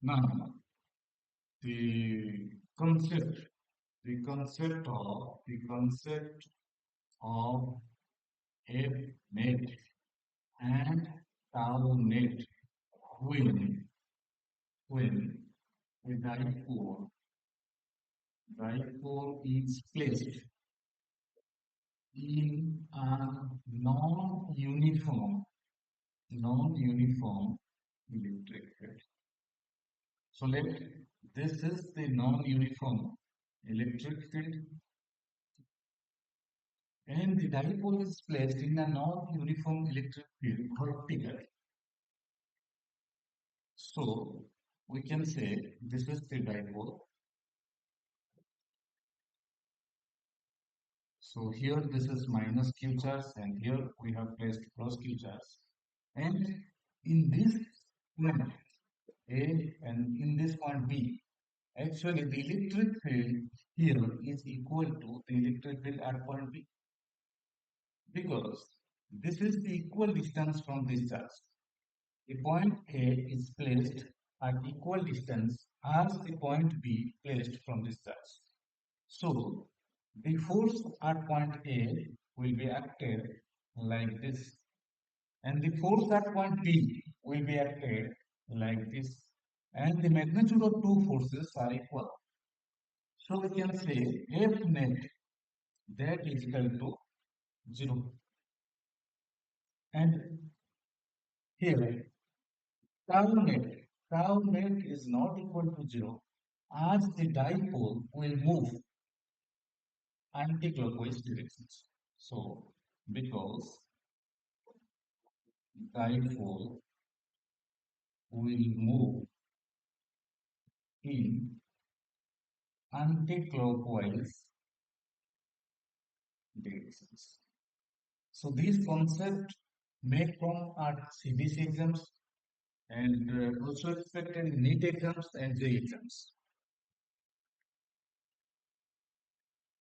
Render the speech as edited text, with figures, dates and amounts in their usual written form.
Now, the concept, the concept of F net and tau net when a dipole is placed in a non-uniform electric field. So this is the non-uniform electric field, and the dipole is placed in a non-uniform electric field vertically. So we can say this is the dipole. So here this is minus q charge, and here we have placed plus q charge. And in this point A and in this point B, actually the electric field here is equal to the electric field at point B, because this is the equal distance from this charge. The point A is placed at equal distance as the point B placed from this charge. So the force at point A will be acted like this, and the force at point B will be acted like this, and the magnitude of two forces are equal. So we can say F net that is equal to 0. And here tau net is not equal to 0, as the dipole will move anti-clockwise directions. So because dipole will move in anti-clockwise directions. So these concepts may come at CBC exams and also expected in NEET exams and JEE exams.